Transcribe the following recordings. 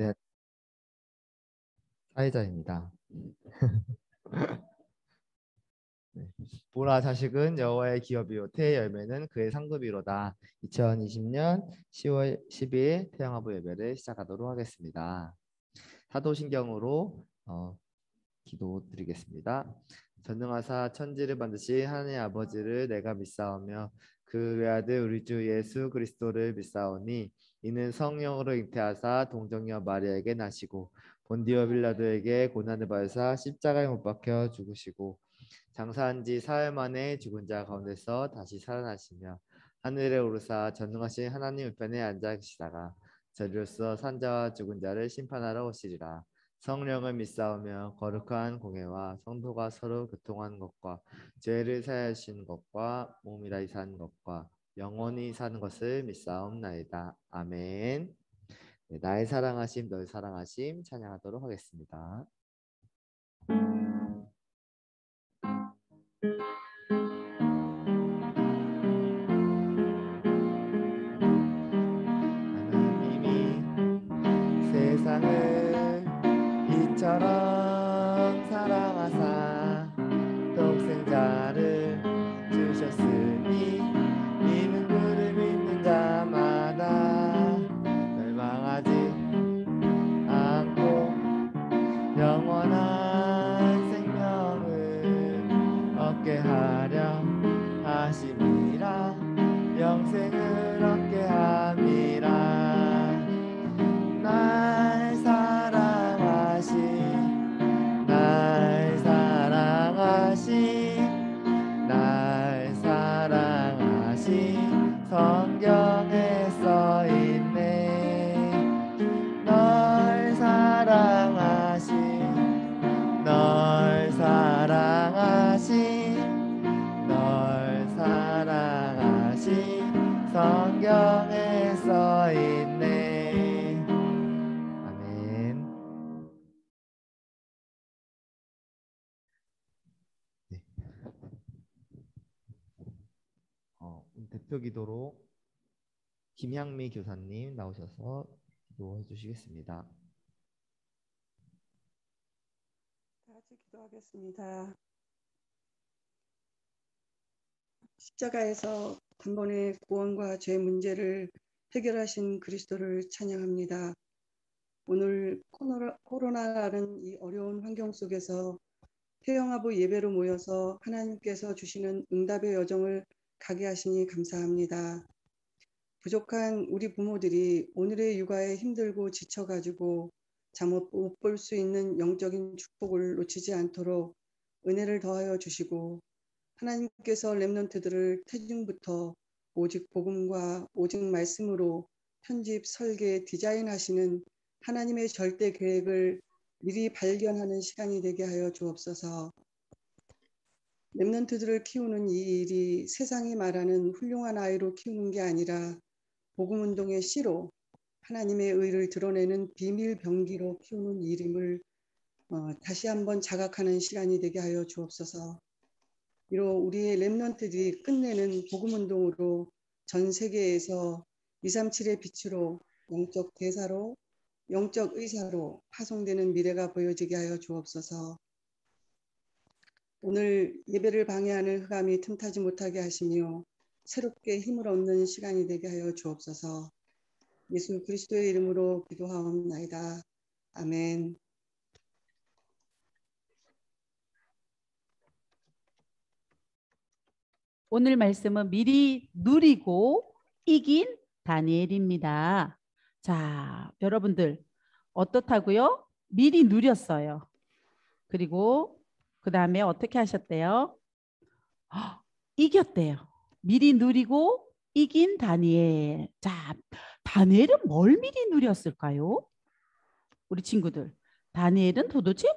네, 사회자입니다. 네. 보라 자식은 여호와의 기업이요 태 열매는 그의 상급이로다. 2020년 10월 12일 태영아부 예배를 시작하도록 하겠습니다. 사도신경으로 기도드리겠습니다. 전능하사 천지를 만드신 하나님 아버지를 내가 믿사오며 그 외아들 우리 주 예수 그리스도를 믿사오니 이는 성령으로 잉태하사 동정녀 마리아에게 나시고 본디오 빌라도에게 고난을 받으사 십자가에 못 박혀 죽으시고 장사한 지 사흘 만에 죽은 자 가운데서 다시 살아나시며 하늘에 오르사 전능하신 하나님 우편에 앉아 계시다가 저리로서 산자와 죽은 자를 심판하러 오시리라. 성령을 믿사오며 거룩한 공회와 성도가 서로 교통하는 것과 죄를 사하시는 것과 몸이 다시 사는 것과 영원히 사는 것을 믿사옵나이다. 아멘. 네, 나의 사랑하심 너의 사랑하심 찬양하도록 하겠습니다. 하나님이 세상을 이처럼 사랑하사 독생자를 주셨으니 이는 그를 믿는 자마다 멸망하지 않고 영원한 생명을 얻게 하려 하심이라. 영생을 얻게 함이라. 날 사랑하신 날 사랑하신 날 사랑하신 성경에 써있네. 널 사랑하신 널 사랑하신 널 사랑하신 성경에 써있네. 아멘. 네. 대표 기도로 김향미 교사님 나오셔서 기도해 주시겠습니다. 다 같이 기도하겠습니다. 십자가에서 단번에 구원과 죄 문제를 해결하신 그리스도를 찬양합니다. 오늘 코로나라는 이 어려운 환경 속에서 태영아부 예배로 모여서 하나님께서 주시는 응답의 여정을 가게 하시니 감사합니다. 부족한 우리 부모들이 오늘의 육아에 힘들고 지쳐가지고 잠 못 볼 수 있는 영적인 축복을 놓치지 않도록 은혜를 더하여 주시고, 하나님께서 렘넌트들을 태중부터 오직 복음과 오직 말씀으로 편집, 설계, 디자인하시는 하나님의 절대 계획을 미리 발견하는 시간이 되게 하여 주옵소서. 렘넌트들을 키우는 이 일이 세상이 말하는 훌륭한 아이로 키우는 게 아니라 복음운동의 씨로 하나님의 의를 드러내는 비밀 병기로 키우는 일임을 다시 한번 자각하는 시간이 되게 하여 주옵소서. 이로 우리의 렘넌트들이 끝내는 복음운동으로 전 세계에서 237의 빛으로 영적 대사로 영적 의사로 파송되는 미래가 보여지게 하여 주옵소서. 오늘 예배를 방해하는 흑암이 틈타지 못하게 하시며 새롭게 힘을 얻는 시간이 되게 하여 주옵소서. 예수 그리스도의 이름으로 기도하옵나이다. 아멘. 오늘 말씀은 미리 누리고 이긴 다니엘입니다. 자, 여러분들 어떻다고요? 미리 누렸어요. 그리고 그 다음에 어떻게 하셨대요? 이겼대요. 미리 누리고 이긴 다니엘. 자, 다니엘은 뭘 미리 누렸을까요? 우리 친구들, 다니엘은 도대체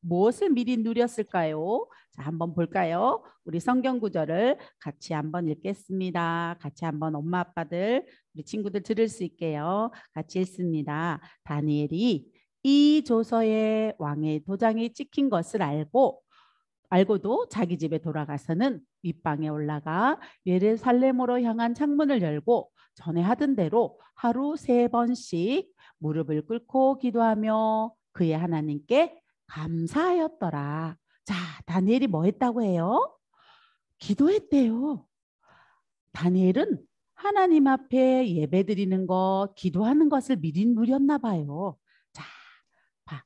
무엇을 미리 누렸을까요? 자, 한번 볼까요? 우리 성경 구절을 같이 한번 읽겠습니다. 같이 한번 엄마 아빠들, 우리 친구들 들을 수 있게요. 같이 읽습니다. 다니엘이 이 조서에 왕의 도장이 찍힌 것을 알고도 자기 집에 돌아가서는 윗방에 올라가 예루살렘으로 향한 창문을 열고 전에 하던 대로 하루 3번씩 무릎을 꿇고 기도하며 그의 하나님께 감사하였더라. 자, 다니엘이 뭐 했다고 해요? 기도했대요. 다니엘은 하나님 앞에 예배드리는 것, 기도하는 것을 미리 누렸나 봐요. 자, 봐.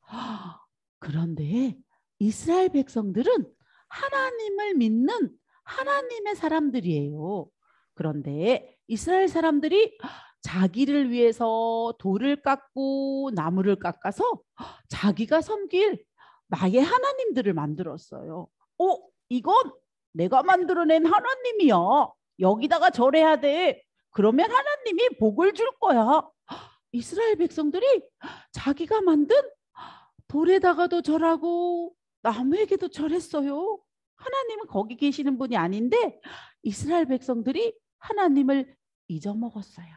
그런데 이스라엘 백성들은 하나님을 믿는 하나님의 사람들이에요. 그런데 이스라엘 사람들이 자기를 위해서 돌을 깎고 나무를 깎아서 자기가 섬길 나의 하나님들을 만들었어요. 이건 내가 만들어낸 하나님이야. 여기다가 절해야 돼. 그러면 하나님이 복을 줄 거야. 이스라엘 백성들이 자기가 만든 돌에다가도 절하고 나무에게도 절했어요. 하나님은 거기 계시는 분이 아닌데 이스라엘 백성들이 하나님을 잊어먹었어요.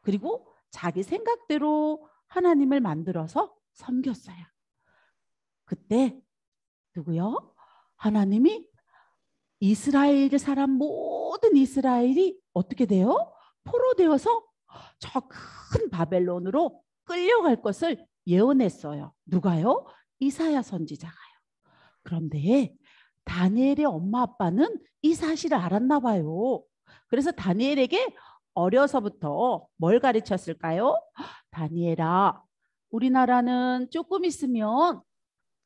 그리고 자기 생각대로 하나님을 만들어서 섬겼어요. 그때 누구요? 하나님이 이스라엘 사람 모든 이스라엘이 어떻게 돼요? 포로되어서 저 큰 바벨론으로 끌려갈 것을 예언했어요. 누가요? 이사야 선지자가요. 그런데 다니엘의 엄마 아빠는 이 사실을 알았나 봐요. 그래서 다니엘에게 어려서부터 뭘 가르쳤을까요? 다니엘아, 우리나라는 조금 있으면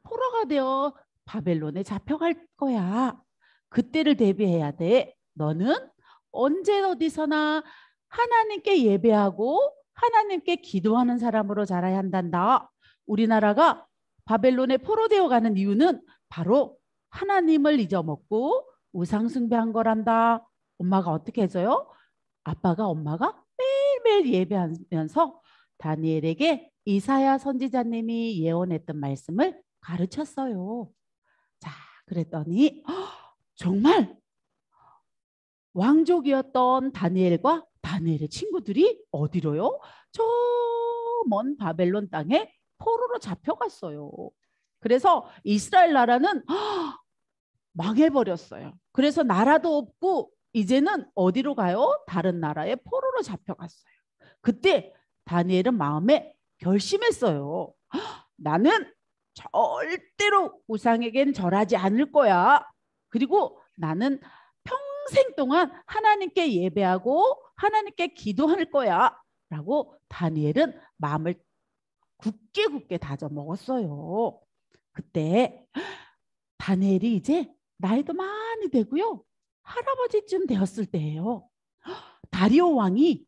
포로가 되어 바벨론에 잡혀갈 거야. 그때를 대비해야 돼. 너는 언제 어디서나 하나님께 예배하고 하나님께 기도하는 사람으로 자라야 한단다. 우리나라가 바벨론에 포로되어 가는 이유는 바로 하나님을 잊어먹고 우상 숭배한 거란다. 엄마가 어떻게 해줘요? 아빠가 엄마가 매일매일 예배하면서 다니엘에게 이사야 선지자님이 예언했던 말씀을 가르쳤어요. 자, 그랬더니 정말 왕족이었던 다니엘과 다니엘의 친구들이 어디로요? 저 먼 바벨론 땅에 포로로 잡혀갔어요. 그래서 이스라엘 나라는 망해버렸어요. 그래서 나라도 없고 이제는 어디로 가요? 다른 나라에 포로로 잡혀갔어요. 그때 다니엘은 마음에 결심했어요. 나는 절대로 우상에겐 절하지 않을 거야. 그리고 나는 평생 동안 하나님께 예배하고 하나님께 기도할 거야. 라고 다니엘은 마음을 굳게 다져 먹었어요. 그때 다니엘이 이제 나이도 많이 되고요. 할아버지쯤 되었을 때예요. 다리오 왕이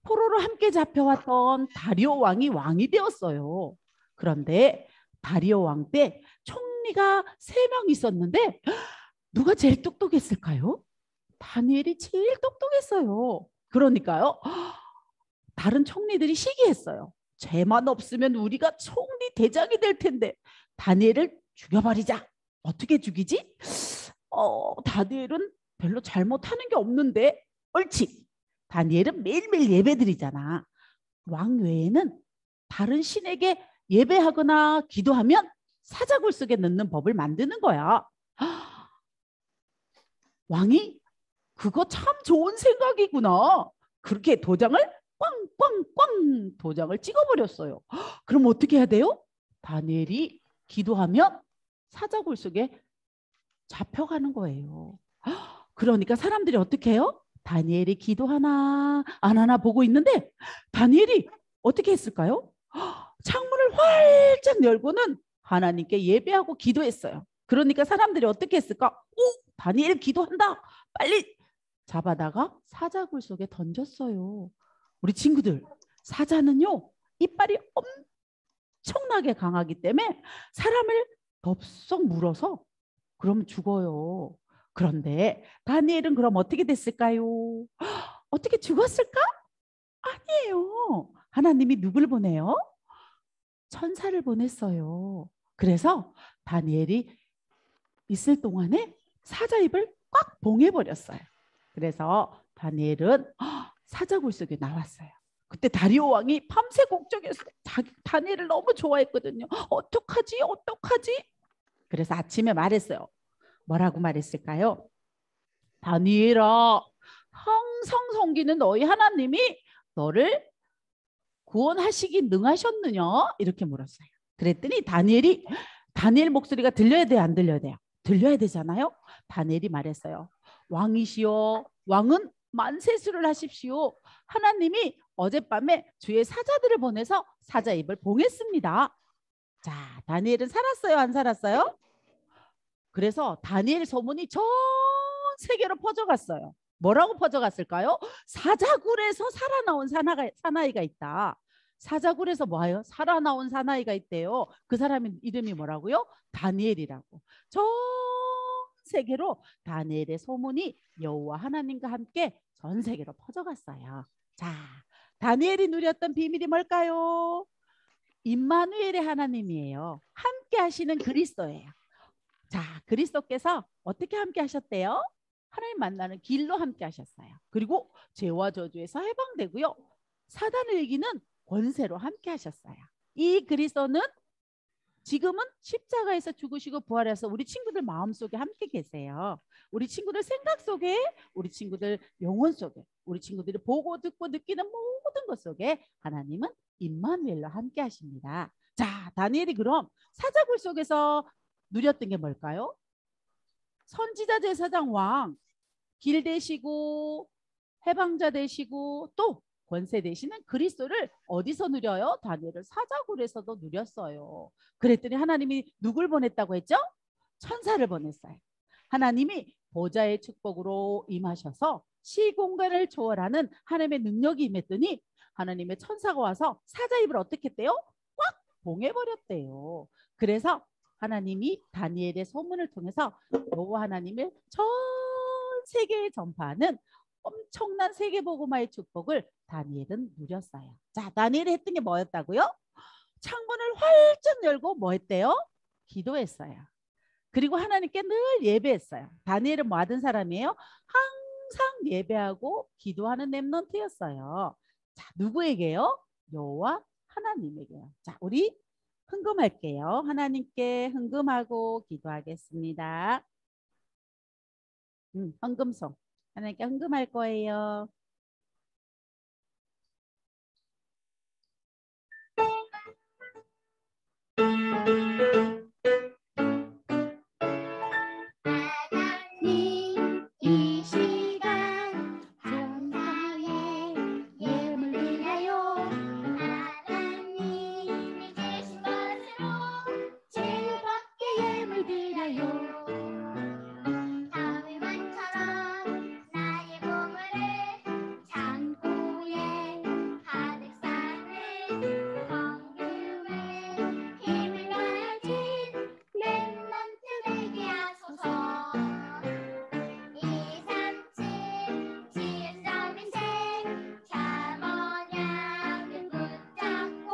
포로로 함께 잡혀왔던 다리오 왕이 되었어요. 그런데 다리오 왕 때 총리가 3명 있었는데 누가 제일 똑똑했을까요? 다니엘이 제일 똑똑했어요. 그러니까요. 다른 총리들이 시기했어요. 쟤만 없으면 우리가 총리 대장이 될 텐데 다니엘을 죽여버리자. 어떻게 죽이지? 다니엘은 별로 잘못하는 게 없는데. 옳지. 다니엘은 매일매일 예배드리잖아. 왕 외에는 다른 신에게 예배하거나 기도하면 사자굴 속에 넣는 법을 만드는 거야. 왕이 그거 참 좋은 생각이구나. 그렇게 도장을 꽝꽝꽝 도장을 찍어버렸어요. 그럼 어떻게 해야 돼요? 다니엘이 기도하면 사자굴 속에 잡혀가는 거예요. 그러니까 사람들이 어떻게 해요? 다니엘이 기도하나 안 하나 보고 있는데 다니엘이 어떻게 했을까요? 창문을 활짝 열고는 하나님께 예배하고 기도했어요. 그러니까 사람들이 어떻게 했을까? 다니엘 기도한다. 빨리 잡아다가 사자굴 속에 던졌어요. 우리 친구들, 사자는요 이빨이 엄청나게 강하기 때문에 사람을 덥석 물어서 그럼 죽어요. 그런데 다니엘은 그럼 어떻게 됐을까요? 어떻게 죽었을까? 아니에요. 하나님이 누굴 보내요? 천사를 보냈어요. 그래서 다니엘이 있을 동안에 사자 입을 꽉 봉해버렸어요. 그래서 다니엘은 사자굴 속에 나왔어요. 그때 다리오 왕이 밤새 걱정했어요. 다니엘을 너무 좋아했거든요. 어떡하지? 그래서 아침에 말했어요. 뭐라고 말했을까요? 다니엘아, 항상 섬기는 너희 하나님이 너를 구원하시기 능하셨느냐? 이렇게 물었어요. 그랬더니 다니엘 목소리가 들려야 돼요, 안 들려야 돼요? 들려야 되잖아요. 다니엘이 말했어요. 왕이시여, 왕은 만세수를 하십시오. 하나님이 어젯밤에 주의 사자들을 보내서 사자 입을 봉했습니다. 자, 다니엘은 살았어요, 안 살았어요? 그래서 다니엘 소문이 전 세계로 퍼져갔어요. 뭐라고 퍼져갔을까요? 사자굴에서 살아나온 사나이가 있다. 사자굴에서 뭐예요? 살아나온 사나이가 있대요. 그 사람의 이름이 뭐라고요? 다니엘이라고. 전 세계로 다니엘의 소문이 여호와 하나님과 함께 전 세계로 퍼져갔어요. 자, 다니엘이 누렸던 비밀이 뭘까요? 임마누엘의 하나님이에요. 함께 하시는 그리스도예요. 자, 그리스도께서 어떻게 함께 하셨대요? 하나님 만나는 길로 함께 하셨어요. 그리고 죄와 저주에서 해방되고요. 사단을 이기는 권세로 함께 하셨어요. 이 그리스도는 지금은 십자가에서 죽으시고 부활해서 우리 친구들 마음속에 함께 계세요. 우리 친구들 생각 속에, 우리 친구들 영혼 속에, 우리 친구들이 보고 듣고 느끼는 모든 것 속에 하나님은 임마누엘로 함께 하십니다. 자, 다니엘이 그럼 사자굴 속에서 누렸던 게 뭘까요? 선지자, 제사장, 왕, 길 되시고 해방자 되시고 또 권세 되시는 그리스도를 어디서 누려요? 다니엘은 사자굴에서도 누렸어요. 그랬더니 하나님이 누굴 보냈다고 했죠? 천사를 보냈어요. 하나님이 보좌의 축복으로 임하셔서 시공간을 초월하는 하나님의 능력이 임했더니 하나님의 천사가 와서 사자 입을 어떻게 했대요? 꽉 봉해버렸대요. 그래서 하나님이 다니엘의 소문을 통해서 여호와 하나님을 전 세계에 전파하는 엄청난 세계복음화의 축복을 다니엘은 누렸어요. 자, 다니엘이 했던 게 뭐였다고요? 창문을 활짝 열고 뭐 했대요? 기도했어요. 그리고 하나님께 늘 예배했어요. 다니엘은 뭐 하던 사람이에요? 항상 예배하고 기도하는 렘넌트였어요. 자, 누구에게요? 여호와 하나님에게요. 자, 우리 흥금할게요. 하나님께 흥금하고 기도하겠습니다. 헌금송. 하나님께 헌금할 거예요. 이 시간 감사의 예물 드려요. 하나님이 계신 것으로 즐겁게 예물 드려요. 다윗왕처럼 나의 보물을 창고에 가득 쌓는 헌금을 힘을 가진 렘넌트 되게 하소서. 237 지혜성 인생 참 언약을 붙잡고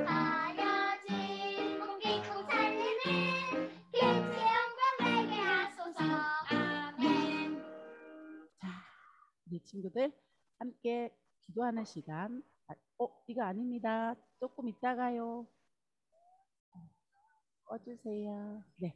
하여진 공기고 살리는 빛의 영광 되게 하소서. 아멘. 자, 우리 친구들 함께 기도하는 시간. 이거 아닙니다. 조금 이따가요. 꺼주세요. 네,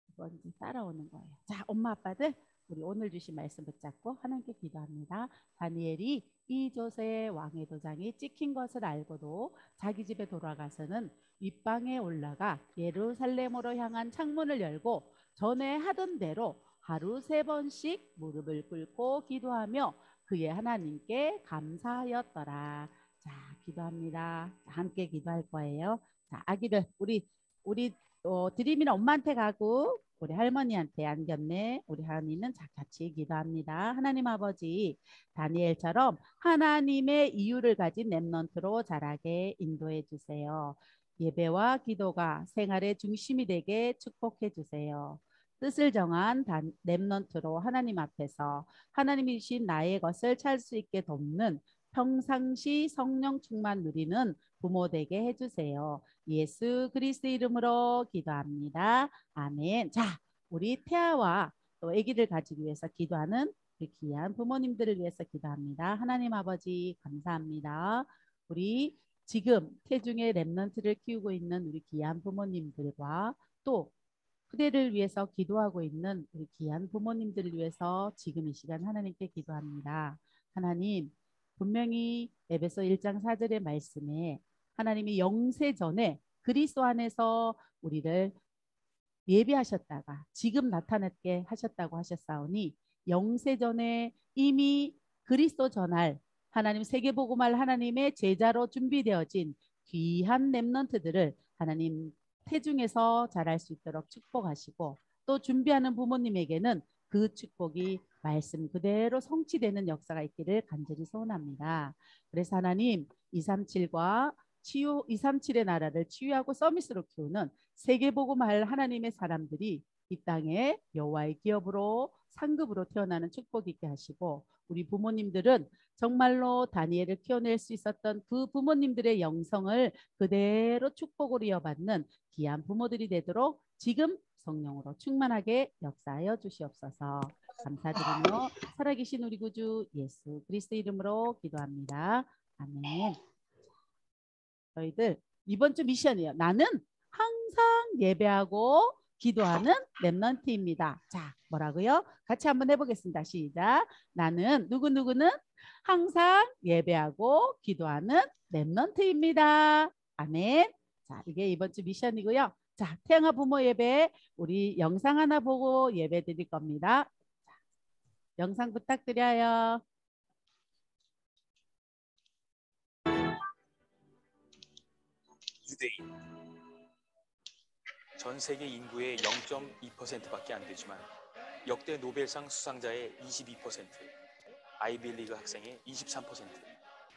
이건 이제 따라오는 거예요. 자, 엄마 아빠들 우리 오늘 주신 말씀 붙잡고 하나님께 기도합니다. 다니엘이 이조세 왕의 도장이 찍힌 것을 알고도 자기 집에 돌아가서는 윗방에 올라가 예루살렘으로 향한 창문을 열고 전에 하던 대로 하루 3번씩 무릎을 꿇고 기도하며 그의 하나님께 감사하였더라. 자, 기도합니다. 자, 함께 기도할 거예요. 자, 아기들 우리 드림이는 엄마한테 가고 우리 할머니한테 안겼네. 우리 하은이는 같이 기도합니다. 하나님 아버지, 다니엘처럼 하나님의 이유를 가진 렘넌트로 자라게 인도해 주세요. 예배와 기도가 생활의 중심이 되게 축복해 주세요. 뜻을 정한 렘넌트로 하나님 앞에서 하나님이 주신 나의 것을 찾을 수 있게 돕는 평상시 성령 충만 누리는 부모 되게 해주세요. 예수 그리스도 이름으로 기도합니다. 아멘. 자, 우리 태아와 또 아기들 가지기 위해서 기도하는 우리 귀한 부모님들을 위해서 기도합니다. 하나님 아버지 감사합니다. 우리 지금 태중의 렘넌트를 키우고 있는 우리 귀한 부모님들과 또 그대를 위해서 기도하고 있는 우리 귀한 부모님들을 위해서 지금 이 시간 하나님께 기도합니다. 하나님, 분명히 에베소 1장 4절의 말씀에 하나님이 영세 전에 그리스도 안에서 우리를 예비하셨다가 지금 나타났게 하셨다고 하셨사오니 영세 전에 이미 그리스도 전할 하나님 세계복음할 하나님의 제자로 준비되어진 귀한 렘넌트들을 하나님 태중에서 자랄 수 있도록 축복하시고 또 준비하는 부모님에게는 그 축복이 말씀 그대로 성취되는 역사가 있기를 간절히 소원합니다. 그래서 하나님 237과 치유 237의 나라를 치유하고 서밋으로 키우는 세계복음할 하나님의 사람들이 이 땅에 여호와의 기업으로 상급으로 태어나는 축복이 있게 하시고 우리 부모님들은 정말로 다니엘을 키워낼 수 있었던 그 부모님들의 영성을 그대로 축복으로 이어받는 귀한 부모들이 되도록 지금 성령으로 충만하게 역사하여 주시옵소서. 감사드리며 살아계신 우리 구주 예수 그리스도 이름으로 기도합니다. 아멘. 저희들 이번 주 미션이에요. 나는 항상 예배하고 기도하는 렘넌트입니다. 자, 뭐라고요? 같이 한번 해보겠습니다. 시작. 나는 누구누구는 항상 예배하고 기도하는 렘넌트입니다. 아멘. 자, 이게 이번 주 미션이고요. 자, 태영아 부모 예배 우리 영상 하나 보고 예배 드릴 겁니다. 자, 영상 부탁드려요. 유대인 전 세계 인구의 0.2%밖에 안 되지만 역대 노벨상 수상자의 22%, 아이비리그 학생의 23%,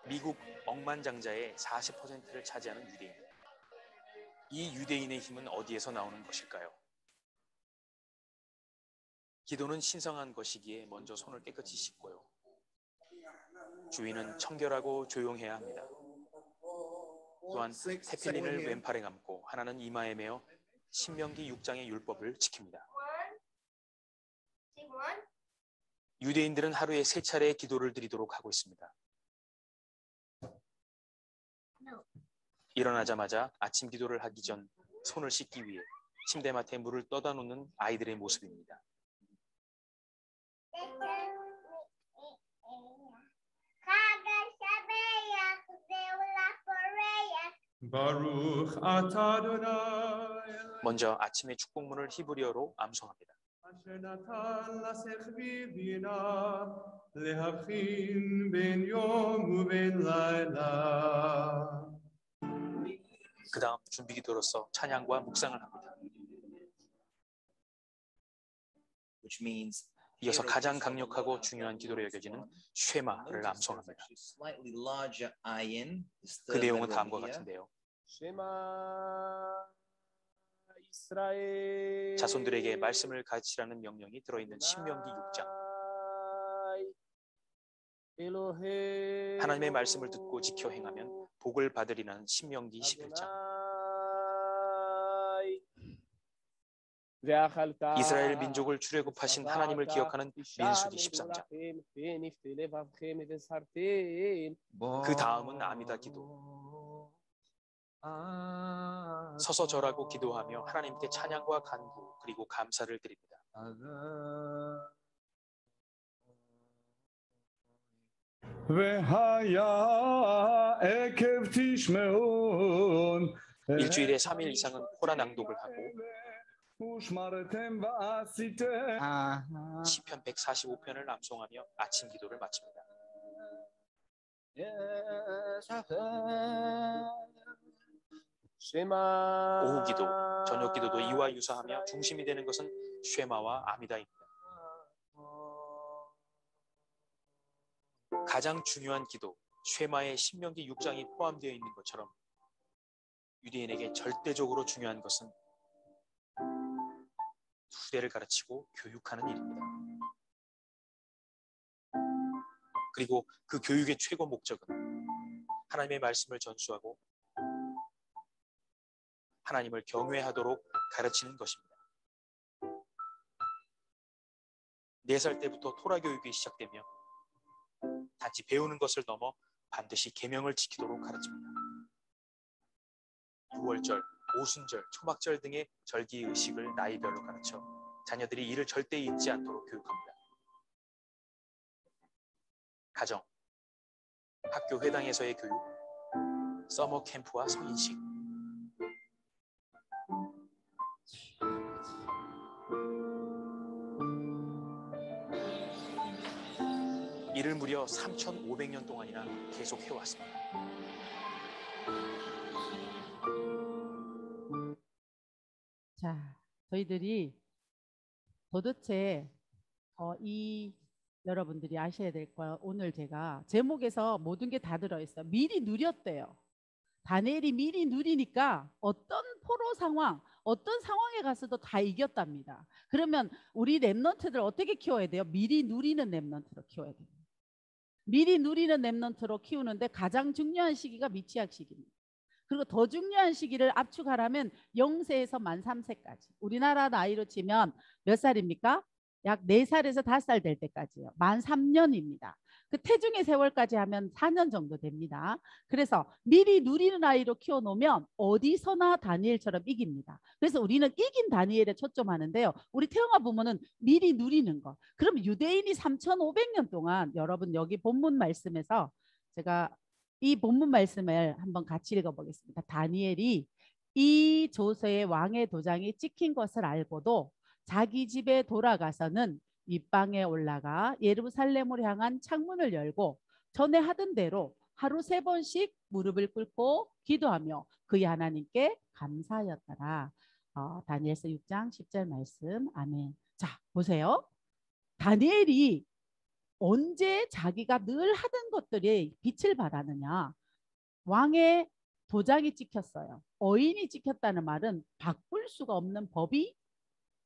미국 억만장자의 40%를 차지하는 유대인. 이 유대인의 힘은 어디에서 나오는 것일까요? 기도는 신성한 것이기에 먼저 손을 깨끗이 씻고요. 주인은 청결하고 조용해야 합니다. 또한 세필린을 왼팔에 감고 하나는 이마에 메어 신명기 6장의 율법을 지킵니다. 유대인들은 하루에 3차례 기도를 드리도록 하고 있습니다. 일어나자마자 아침 기도를 하기 전 손을 씻기 위해 침대맡에 물을 떠다 놓는 아이들의 모습입니다. 먼저 아침의 축복문을 히브리어로 암송합니다. 그 다음 준비기도로서 찬양과 묵상을 합니다. 이어서 가장 강력하고 중요한 기도로 여겨지는 쉐마를 암송합니다. 그 내용은 다음과 같은데요. 자손들에게 말씀을 가르치라는 명령이 들어있는 신명기 6장. 하나님의 말씀을 듣고 지켜 행하면 복을 받으리라는 신명기 11장. 이스라엘 민족을 출애굽하신 하나님을 기억하는 민수기 13장. 그 다음은 아미다 기도. 서서 절하고 기도하며 하나님께 찬양과 간구 그리고 감사를 드립니다. 일주일에 3일 이상은 코라 낭독을 하고 시편 145편을 암송하며 아침 기도를 마칩니다. 오후 기도, 저녁 기도도 이와 유사하며 중심이 되는 것은 쉐마와 아미다입니다. 가장 중요한 기도, 쉐마의 신명기 6장이 포함되어 있는 것처럼 유대인에게 절대적으로 중요한 것은 후대를 가르치고 교육하는 일입니다. 그리고 그 교육의 최고 목적은 하나님의 말씀을 전수하고 하나님을 경외하도록 가르치는 것입니다. 4살 때부터 토라 교육이 시작되며 단지 배우는 것을 넘어 반드시 계명을 지키도록 가르칩니다. 6월절, 오순절, 초막절 등의 절기 의식을 나이별로 가르쳐 자녀들이 이를 절대 잊지 않도록 교육합니다. 가정, 학교 회당에서의 교육, 서머 캠프와 성인식. 이를 무려 3,500년 동안이나 계속 해왔습니다. 자, 저희들이 도대체 여러분들이 아셔야 될 거 오늘 제가 제목에서 모든 게 다 들어있어요. 미리 누렸대요. 다니엘이 미리 누리니까 어떤 포로 상황, 어떤 상황에 가서도 다 이겼답니다. 그러면 우리 렘넌트들 어떻게 키워야 돼요? 미리 누리는 렘넌트로 키워야 돼요. 미리 누리는 렘넌트로 키우는데 가장 중요한 시기가 미취학 시기입니다. 그리고 더 중요한 시기를 압축하라면 0세에서 만 3세까지. 우리나라 나이로 치면 몇 살입니까? 약 4살에서 5살 될 때까지요. 만 3년입니다. 그 태중의 세월까지 하면 4년 정도 됩니다. 그래서 미리 누리는 아이로 키워놓으면 어디서나 다니엘처럼 이깁니다. 그래서 우리는 이긴 다니엘에 초점하는데요. 우리 태영아 부모는 미리 누리는 거. 그럼 유대인이 3,500년 동안 여러분 여기 본문 말씀에서 제가 이 본문 말씀을 한번 같이 읽어보겠습니다. 다니엘이 이 조서의 왕의 도장이 찍힌 것을 알고도 자기 집에 돌아가서는 윗방에 올라가 예루살렘을 향한 창문을 열고 전에 하던 대로 하루 3번씩 무릎을 꿇고 기도하며 그의 하나님께 감사하였더라. 다니엘서 6장 10절 말씀. 아멘. 자, 보세요. 다니엘이 언제 자기가 늘 하던 것들이 빛을 발하느냐. 왕의 도장이 찍혔어요. 어인이 찍혔다는 말은 바꿀 수가 없는 법이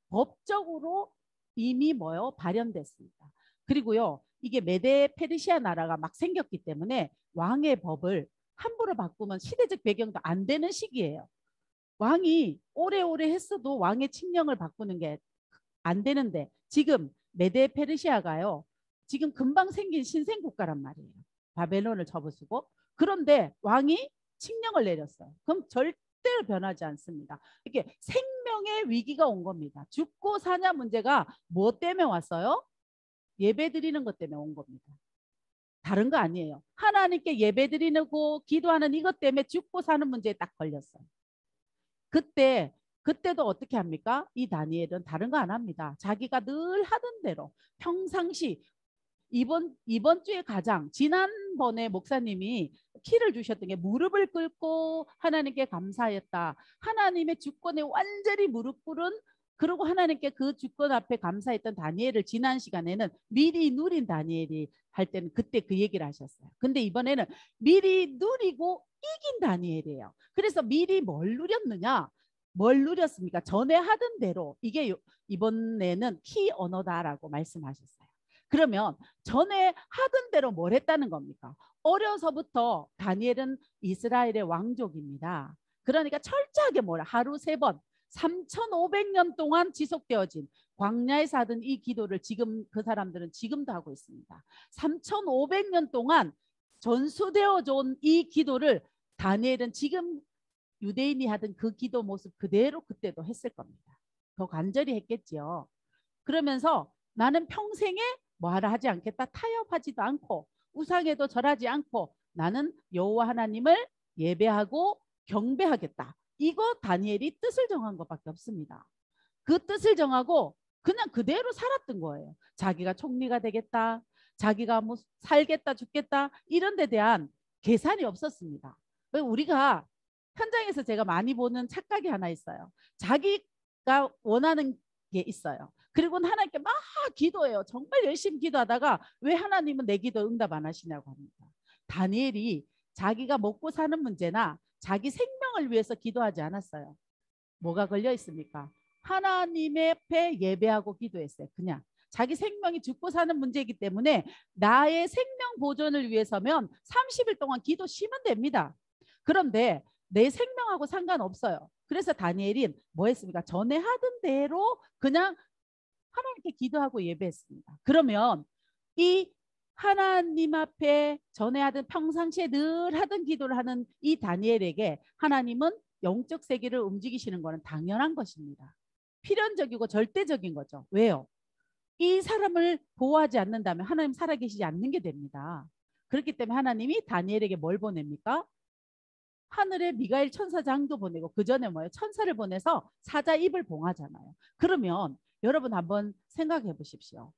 법적으로 이미 발현됐습니다. 그리고요, 이게 메데 페르시아 나라가 막 생겼기 때문에 왕의 법을 함부로 바꾸면 시대적 배경도 안 되는 시기예요. 왕이 오래오래 했어도 왕의 칙령을 바꾸는 게 안 되는데 지금 메데 페르시아가요, 지금 금방 생긴 신생국가란 말이에요. 바벨론을 접어쓰고. 그런데 왕이 칙령을 내렸어요. 그럼 절대로 변하지 않습니다. 이렇게 생명의 위기가 온 겁니다. 죽고 사냐 문제가 뭐 때문에 왔어요? 예배 드리는 것 때문에 온 겁니다. 다른 거 아니에요. 하나님께 예배 드리고 기도하는 이것 때문에 죽고 사는 문제에 딱 걸렸어요. 그때도 어떻게 합니까? 이 다니엘은 다른 거 안 합니다. 자기가 늘 하던 대로 평상시 이번 주에 가장 지난번에 목사님이 키를 주셨던 게 무릎을 꿇고 하나님께 감사했다. 하나님의 주권에 완전히 무릎 꿇은, 그리고 하나님께 그 주권 앞에 감사했던 다니엘을 지난 시간에는 미리 누린 다니엘이 할 때는 그때 그 얘기를 하셨어요. 근데 이번에는 미리 누리고 이긴 다니엘이에요. 그래서 미리 뭘 누렸느냐? 뭘 누렸습니까? 전에 하던 대로. 이게 이번에는 키 언어다라고 말씀하셨어요. 그러면 전에 하던 대로 뭘 했다는 겁니까? 어려서부터 다니엘은 이스라엘의 왕족입니다. 그러니까 철저하게 하루 3번 3,500년 동안 지속되어진 광야에서 하던 이 기도를 지금 그 사람들은 지금도 하고 있습니다. 3,500년 동안 전수되어져 온 이 기도를 다니엘은 지금 유대인이 하던 그 기도 모습 그대로 그때도 했을 겁니다. 더 간절히 했겠지요. 그러면서 나는 평생에 뭐하라 하지 않겠다. 타협하지도 않고 우상에도 절하지 않고 나는 여호와 하나님을 예배하고 경배하겠다. 이거 다니엘이 뜻을 정한 것밖에 없습니다. 그 뜻을 정하고 그냥 그대로 살았던 거예요. 자기가 총리가 되겠다. 자기가 뭐 살겠다 죽겠다 이런 데 대한 계산이 없었습니다. 우리가 현장에서 제가 많이 보는 착각이 하나 있어요. 자기가 원하는 게 있어요. 그리고 하나님께 막 기도해요. 정말 열심히 기도하다가 왜 하나님은 내 기도 응답 안 하시냐고 합니다. 다니엘이 자기가 먹고 사는 문제나 자기 생명을 위해서 기도하지 않았어요. 뭐가 걸려 있습니까? 하나님의 앞에 예배하고 기도했어요. 그냥 자기 생명이 죽고 사는 문제이기 때문에 나의 생명 보존을 위해서면 30일 동안 기도 쉬면 됩니다. 그런데 내 생명하고 상관없어요. 그래서 다니엘이 뭐 했습니까? 전에 하던 대로 그냥 하나님께 기도하고 예배했습니다. 그러면 이 하나님 앞에 전에 하던 평상시에 늘 하던 기도를 하는 이 다니엘에게 하나님은 영적 세계를 움직이시는 것은 당연한 것입니다. 필연적이고 절대적인 거죠. 왜요? 이 사람을 보호하지 않는다면 하나님 살아계시지 않는 게 됩니다. 그렇기 때문에 하나님이 다니엘에게 뭘 보냅니까? 하늘에 미가엘 천사장도 보내고 그 전에 뭐예요? 천사를 보내서 사자 입을 봉하잖아요. 그러면 여러분 한번 생각해 보십시오.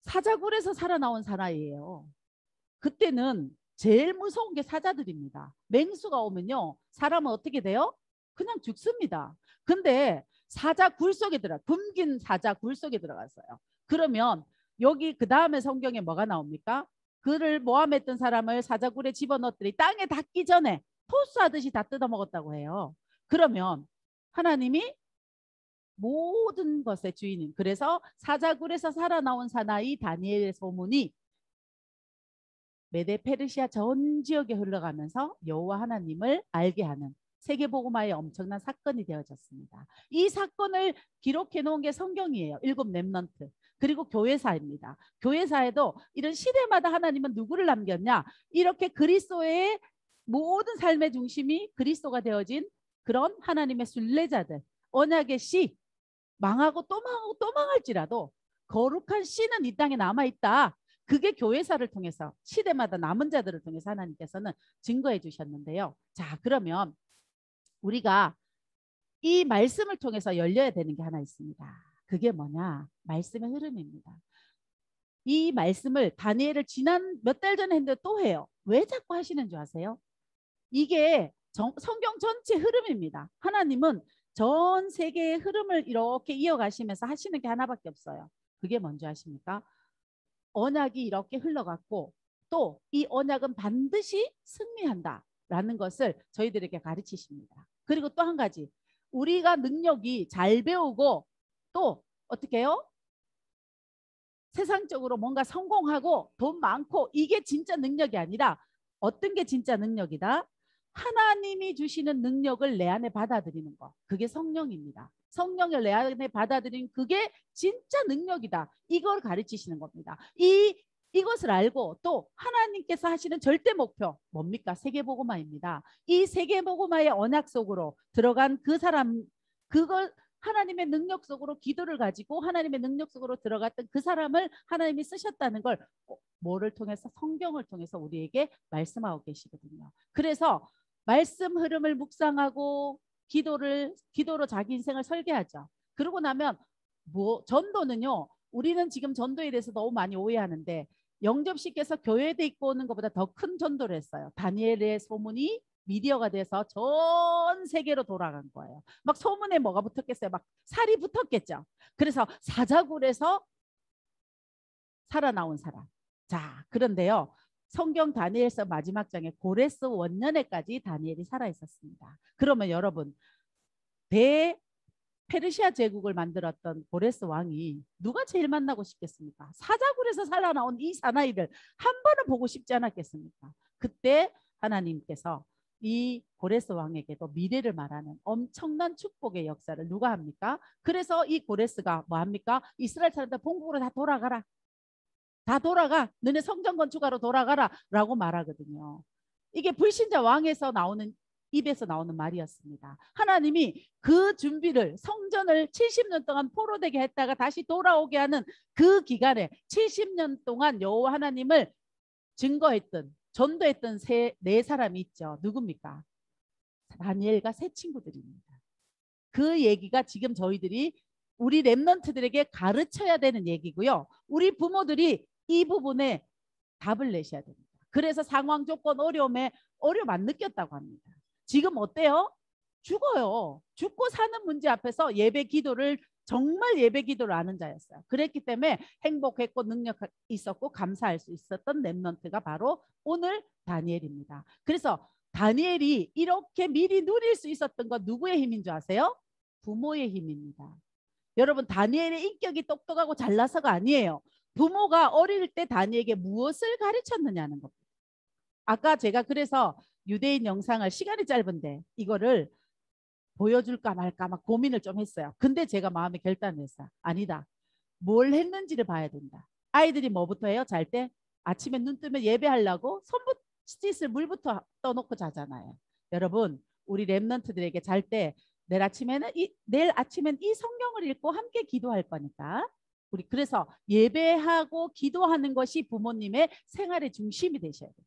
사자굴에서 살아나온 사나이예요. 그때는 제일 무서운 게 사자들입니다. 맹수가 오면요, 사람은 어떻게 돼요? 그냥 죽습니다. 근데 사자 굴 속에 굶긴 사자 굴 속에 들어갔어요. 그러면 여기 그 다음에 성경에 뭐가 나옵니까? 그를 모함했던 사람을 사자굴에 집어넣었더니 땅에 닿기 전에 토스하듯이 다 뜯어먹었다고 해요. 그러면 하나님이 모든 것의 주인인, 그래서 사자굴에서 살아나온 사나이 다니엘의 소문이 메데 페르시아 전 지역에 흘러가면서 여호와 하나님을 알게 하는 세계복음화의 엄청난 사건이 되어졌습니다. 이 사건을 기록해 놓은 게 성경이에요. 7 렘넌트. 그리고 교회사입니다. 교회사에도 이런 시대마다 하나님은 누구를 남겼냐? 이렇게 그리스도의 모든 삶의 중심이 그리스도가 되어진 그런 하나님의 순례자들, 언약의 씨, 망하고 또 망하고 또 망할지라도 거룩한 씨는 이 땅에 남아있다. 그게 교회사를 통해서 시대마다 남은 자들을 통해서 하나님께서는 증거해 주셨는데요. 자, 그러면 우리가 이 말씀을 통해서 열려야 되는 게 하나 있습니다. 그게 뭐냐? 말씀의 흐름입니다. 이 말씀을 다니엘을 지난 몇 달 전에 했는데 또 해요. 왜 자꾸 하시는 줄 아세요? 이게 성경 전체 흐름입니다. 하나님은 전 세계의 흐름을 이렇게 이어가시면서 하시는 게 하나밖에 없어요. 그게 뭔지 아십니까? 언약이 이렇게 흘러갔고 또 이 언약은 반드시 승리한다라는 것을 저희들에게 가르치십니다. 그리고 또 한 가지, 우리가 능력이 잘 배우고 또 어떻게 해요? 세상적으로 뭔가 성공하고 돈 많고 이게 진짜 능력이 아니라 어떤 게 진짜 능력이다? 하나님이 주시는 능력을 내 안에 받아들이는 거. 그게 성령입니다. 성령을 내 안에 받아들이는 그게 진짜 능력이다. 이걸 가르치시는 겁니다. 이것을 알고 또 하나님께서 하시는 절대 목표 뭡니까? 세계복음화입니다. 이 세계복음화의 언약 속으로 들어간 그 사람, 그걸 하나님의 능력 속으로 기도를 가지고 하나님의 능력 속으로 들어갔던 그 사람을 하나님이 쓰셨다는 걸 뭐를 통해서? 성경을 통해서 우리에게 말씀하고 계시거든요. 그래서 말씀 흐름을 묵상하고 기도로 자기 인생을 설계하죠. 그러고 나면 전도는요, 우리는 지금 전도에 대해서 너무 많이 오해하는데 영접식에서 교회에 있고 오는 것보다 더 큰 전도를 했어요. 다니엘의 소문이 미디어가 돼서 전 세계로 돌아간 거예요. 막 소문에 뭐가 붙었겠어요? 막 살이 붙었겠죠. 그래서 사자굴에서 살아나온 사람. 자, 그런데요, 성경 다니엘서 마지막 장에 고레스 원년에까지 다니엘이 살아 있었습니다. 그러면 여러분, 페르시아 제국을 만들었던 고레스 왕이 누가 제일 만나고 싶겠습니까? 사자굴에서 살아나온 이 사나이를 한 번은 보고 싶지 않았겠습니까? 그때 하나님께서 이 고레스 왕에게도 미래를 말하는 엄청난 축복의 역사를 누가 합니까? 그래서 이 고레스가 뭐 합니까? 이스라엘 사람들 본국으로 다 돌아가라. 다 돌아가. 너네 성전 건축하러 돌아가라 라고 말하거든요. 이게 불신자 왕에서 나오는 입에서 나오는 말이었습니다. 하나님이 그 준비를, 성전을 70년 동안 포로되게 했다가 다시 돌아오게 하는 그 기간에 70년 동안 여호와 하나님을 증거했던, 전도했던 네 사람이 있죠. 누굽니까? 다니엘과 세 친구들입니다. 그 얘기가 지금 저희들이 우리 렘넌트들에게 가르쳐야 되는 얘기고요. 우리 부모들이 이 부분에 답을 내셔야 됩니다. 그래서 상황, 조건, 어려움 안 느꼈다고 합니다. 지금 어때요? 죽어요. 죽고 사는 문제 앞에서 예배 기도를, 정말 예배 기도를 아는 자였어요. 그랬기 때문에 행복했고 능력 있었고 감사할 수 있었던 렘넌트가 바로 오늘 다니엘입니다. 그래서 다니엘이 이렇게 미리 누릴 수 있었던 건 누구의 힘인 줄 아세요? 부모의 힘입니다. 여러분, 다니엘의 인격이 똑똑하고 잘나서가 아니에요. 부모가 어릴 때 다니엘에게 무엇을 가르쳤느냐는 겁니다. 아까 제가 그래서 유대인 영상을, 시간이 짧은데 이거를 보여줄까 말까 막 고민을 좀 했어요. 근데 제가 마음에 결단을 했어요. 아니다. 뭘 했는지를 봐야 된다. 아이들이 뭐부터 해요? 잘 때? 아침에 눈 뜨면 예배하려고 손짓을 물부터 떠놓고 자잖아요. 여러분, 우리 렘넌트들에게 잘 때 내일 아침엔 이 성경을 읽고 함께 기도할 거니까 우리 그래서 예배하고 기도하는 것이 부모님의 생활의 중심이 되셔야 돼요.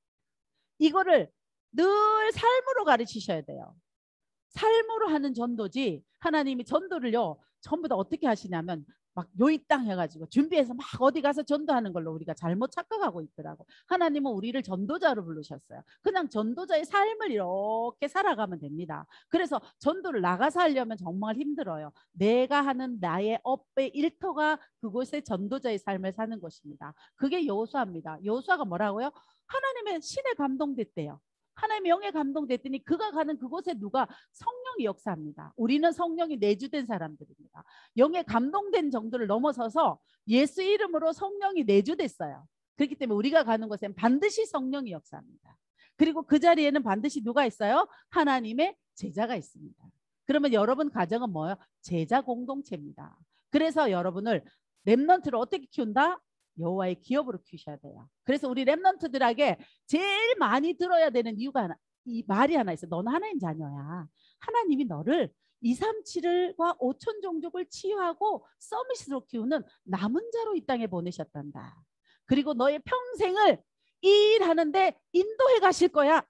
이거를 늘 삶으로 가르치셔야 돼요. 삶으로 하는 전도지 하나님이 전도를요 전부 다 어떻게 하시냐면 막 요입당 해가지고 준비해서 막 어디 가서 전도하는 걸로 우리가 잘못 착각하고 있더라고. 하나님은 우리를 전도자로 부르셨어요. 그냥 전도자의 삶을 이렇게 살아가면 됩니다. 그래서 전도를 나가서 하려면 정말 힘들어요. 내가 하는 나의 업의 일터가 그곳의 전도자의 삶을 사는 것입니다. 그게 여호수아입니다. 여호수아가 뭐라고요? 하나님의 신에 감동됐대요. 하나님의 영에 감동됐더니 그가 가는 그곳에 누가 성령이 역사합니다. 우리는 성령이 내주된 사람들입니다. 영에 감동된 정도를 넘어서서 예수 이름으로 성령이 내주됐어요. 그렇기 때문에 우리가 가는 곳엔 반드시 성령이 역사합니다. 그리고 그 자리에는 반드시 누가 있어요? 하나님의 제자가 있습니다. 그러면 여러분 가정은 뭐예요? 제자 공동체입니다. 그래서 여러분을 렘넌트를 어떻게 키운다? 여호와의 기업으로 키우셔야 돼요. 그래서 우리 렘넌트들에게 제일 많이 들어야 되는 이유가 이 말이 하나 있어. 너는 하나님 자녀야. 하나님이 너를 237과 5천 종족을 치유하고 서밋으로 키우는 남은 자로 이 땅에 보내셨단다. 그리고 너의 평생을 이 일하는데 인도해 가실 거야.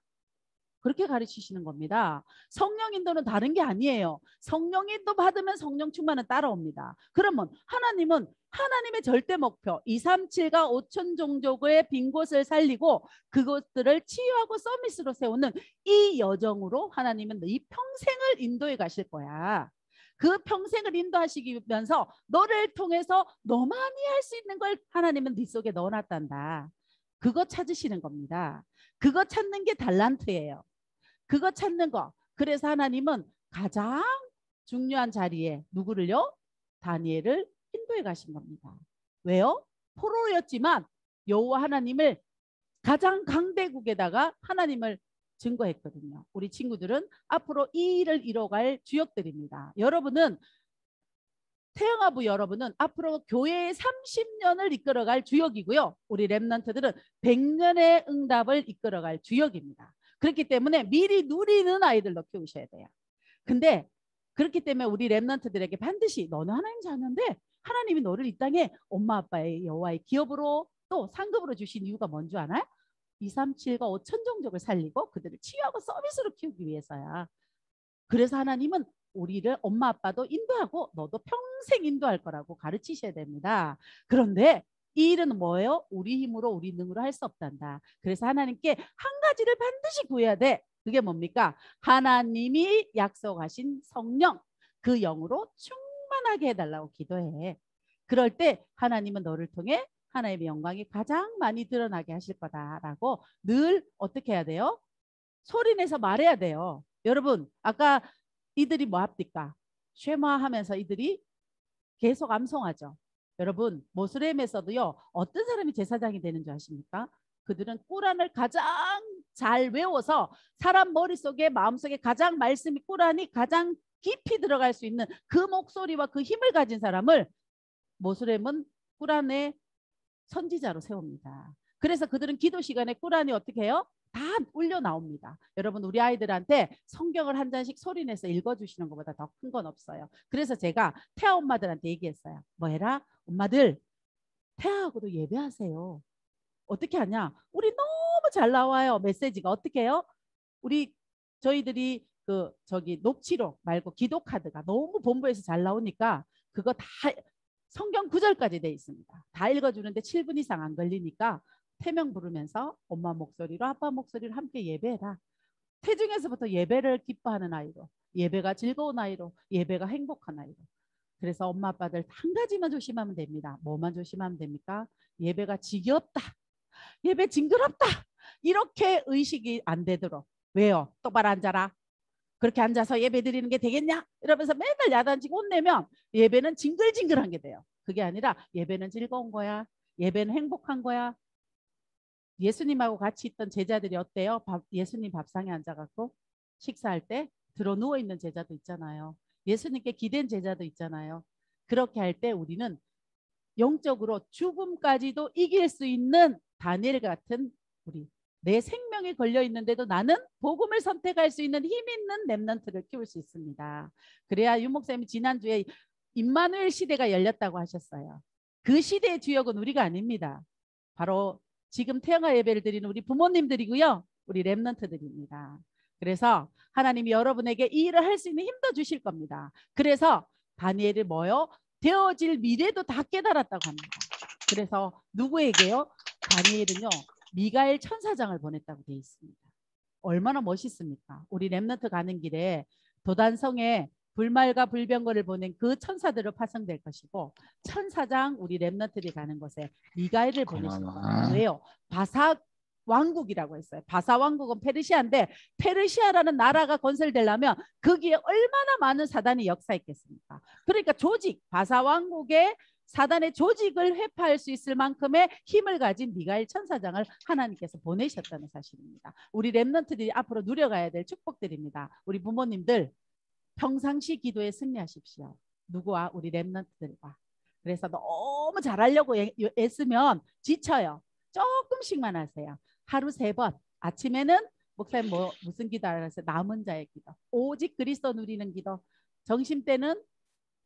그렇게 가르치시는 겁니다. 성령 인도는 다른 게 아니에요. 성령 인도 받으면 성령 충만은 따라옵니다. 그러면 하나님은 하나님의 절대 목표 237과 5천 종족의 빈 곳을 살리고 그것들을 치유하고 서밋으로 세우는 이 여정으로 하나님은 이 평생을 인도해 가실 거야. 그 평생을 인도하시면서 너를 통해서 너만이 할 수 있는 걸 하나님은 네 속에 넣어놨단다. 그거 찾으시는 겁니다. 그거 찾는 게 달란트예요. 그거 찾는 거. 그래서 하나님은 가장 중요한 자리에 누구를요? 다니엘을 인도해 가신 겁니다. 왜요? 포로였지만 여호와 하나님을 가장 강대국에다가 하나님을 증거했거든요. 우리 친구들은 앞으로 이 일을 이뤄갈 주역들입니다. 여러분은 태영아부 여러분은 앞으로 교회의 30년을 이끌어갈 주역이고요. 우리 렘넌트들은 100년의 응답을 이끌어갈 주역입니다. 그렇기 때문에 미리 누리는 아이들로 키우셔야 돼요. 근데 그렇기 때문에 우리 렘넌트들에게 반드시 너는 하나님 자녀인데 하나님이 너를 이 땅에 엄마 아빠의 여호와의 기업으로 또 상급으로 주신 이유가 뭔지 아나요? 237과 5천 종족을 살리고 그들을 치유하고 서비스로 키우기 위해서야. 그래서 하나님은 우리를 엄마 아빠도 인도하고 너도 평생 인도할 거라고 가르치셔야 됩니다. 그런데 이 일은 뭐예요? 우리 힘으로 우리 능으로 할 수 없단다. 그래서 하나님께 한 가지를 반드시 구해야 돼. 그게 뭡니까? 하나님이 약속하신 성령, 그 영으로 충만하게 해달라고 기도해. 그럴 때 하나님은 너를 통해 하나님의 영광이 가장 많이 드러나게 하실 거다라고 늘 어떻게 해야 돼요? 소리내서 말해야 돼요. 여러분 아까 이들이 뭐 합니까? 쉐마하면서 이들이 계속 암송하죠. 여러분 모슬렘에서도요 어떤 사람이 제사장이 되는 줄 아십니까? 그들은 꾸란을 가장 잘 외워서 사람 머릿속에 마음속에 가장 말씀이 꾸란이 가장 깊이 들어갈 수 있는 그 목소리와 그 힘을 가진 사람을 모슬렘은 꾸란의 선지자로 세웁니다. 그래서 그들은 기도 시간에 꾸란이 어떻게 해요? 다 울려 나옵니다. 여러분 우리 아이들한테 성경을 한 잔씩 소리내서 읽어주시는 것보다 더 큰 건 없어요. 그래서 제가 태아 엄마들한테 얘기했어요. 뭐 해라? 엄마들 태아하고도 예배하세요. 어떻게 하냐? 우리 너무 잘 나와요. 메시지가 어떻게 해요? 저희들이 저기 녹취록 말고 기도 카드가 너무 본부에서 잘 나오니까 그거 다 성경 구절까지 돼 있습니다. 다 읽어주는데 7분 이상 안 걸리니까 태명 부르면서 엄마 목소리로 아빠 목소리로 함께 예배해라. 태중에서부터 예배를 기뻐하는 아이로, 예배가 즐거운 아이로, 예배가 행복한 아이로. 그래서 엄마 아빠들 한 가지만 조심하면 됩니다. 뭐만 조심하면 됩니까? 예배가 지겹다, 예배 징그럽다 이렇게 의식이 안 되도록. 왜요? 똑바로 앉아라. 그렇게 앉아서 예배 드리는 게 되겠냐? 이러면서 맨날 야단치고 혼내면 예배는 징글징글한 게 돼요. 그게 아니라 예배는 즐거운 거야. 예배는 행복한 거야. 예수님하고 같이 있던 제자들이 어때요? 예수님 밥상에 앉아갖고 식사할 때 들어 누워있는 제자도 있잖아요. 예수님께 기댄 제자도 있잖아요. 그렇게 할 때 우리는 영적으로 죽음까지도 이길 수 있는 다니엘 같은 우리 내 생명이 걸려 있는데도 나는 복음을 선택할 수 있는 힘 있는 렘넌트를 키울 수 있습니다. 그래야 유목사님이 지난주에 임마누엘 시대가 열렸다고 하셨어요. 그 시대의 주역은 우리가 아닙니다. 바로 지금 태영아 예배를 드리는 우리 부모님들이고요. 우리 렘넌트들입니다. 그래서 하나님이 여러분에게 이 일을 할 수 있는 힘도 주실 겁니다. 그래서 다니엘이 뭐요? 되어질 미래도 다 깨달았다고 합니다. 그래서 누구에게요? 다니엘은요. 미가엘 천사장을 보냈다고 되어 있습니다. 얼마나 멋있습니까? 우리 렘넌트 가는 길에 도단성에 불말과 불병거를 보낸 그 천사들을 파송될 것이고 천사장 우리 렘넌트들이 가는 곳에 미가엘을 보내실 겁니다. 왜요? 바사 왕국이라고 했어요. 바사 왕국은 페르시아인데 페르시아라는 나라가 건설되려면 거기에 얼마나 많은 사단이 역사했겠습니까? 그러니까 조직, 바사 왕국의 사단의 조직을 회파할 수 있을 만큼의 힘을 가진 미가엘 천사장을 하나님께서 보내셨다는 사실입니다. 우리 렘넌트들이 앞으로 누려가야 될 축복들입니다. 우리 부모님들 평상시 기도에 승리하십시오. 누구와? 우리 렘넌트들과. 그래서 너무 잘하려고 애쓰면 지쳐요. 조금씩만 하세요. 하루 3번. 아침에는 목사님 무슨 기도 하세요? 남은 자의 기도. 오직 그리스도 누리는 기도. 점심때는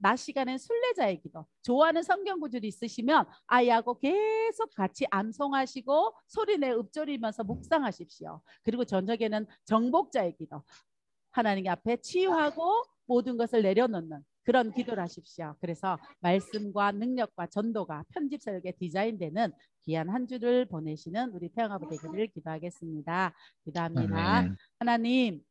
낮 시간엔 순례자의 기도. 좋아하는 성경 구절이 있으시면 아이하고 계속 같이 암송하시고 소리내 읊조리면서 묵상하십시오. 그리고 저녁에는 정복자의 기도. 하나님 앞에 치유하고 모든 것을 내려놓는 그런 기도를 하십시오. 그래서 말씀과 능력과 전도가 편집 설계 디자인되는 귀한 한 주를 보내시는 우리 태영아부 되기를 기도하겠습니다. 기도합니다. 아멘. 하나님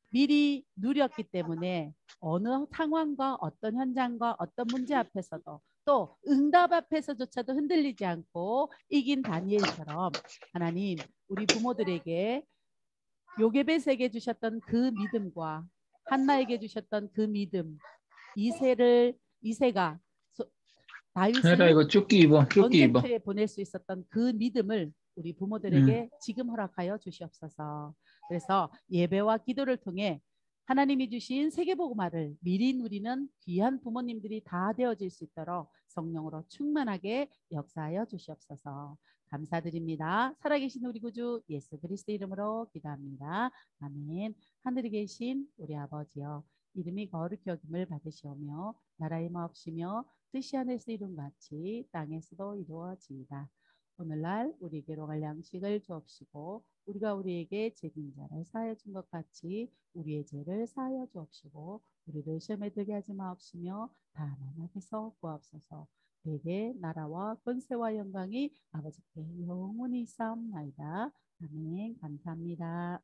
미리 누렸기 때문에 어느 상황과 어떤 현장과 어떤 문제 앞에서도 또 응답 앞에서조차도 흔들리지 않고 이긴 다니엘처럼 하나님 우리 부모들에게 요게벳에게 주셨던 그 믿음과 한나에게 주셨던 그 믿음 이세가 해라 다윗을 이거 쫓기 입어. 전쟁터에 보낼 수 있었던 그 믿음을 우리 부모들에게 지금 허락하여 주시옵소서. 그래서 예배와 기도를 통해 하나님이 주신 세계복음화를 미리 누리는 귀한 부모님들이 다 되어질 수 있도록 성령으로 충만하게 역사하여 주시옵소서. 감사드립니다. 살아계신 우리 구주 예수 그리스도 이름으로 기도합니다. 아멘. 하늘에 계신 우리 아버지여 이름이 거룩히 여김을 받으시오며 나라의 마옵시며 뜻이 하늘에서 이룬같이 땅에서도 이루어지이다. 오늘날 우리에게로 갈 양식을 주옵시고 우리가 우리에게 죄진 자를 사하여 준 것 같이 우리의 죄를 사하여 주옵시고 우리를 시험에 들게 하지 마옵시며 다만 악에서 구하옵소서. 내게 나라와 권세와 영광이 아버지께 영원히 있사옵나이다. 아멘. 감사합니다.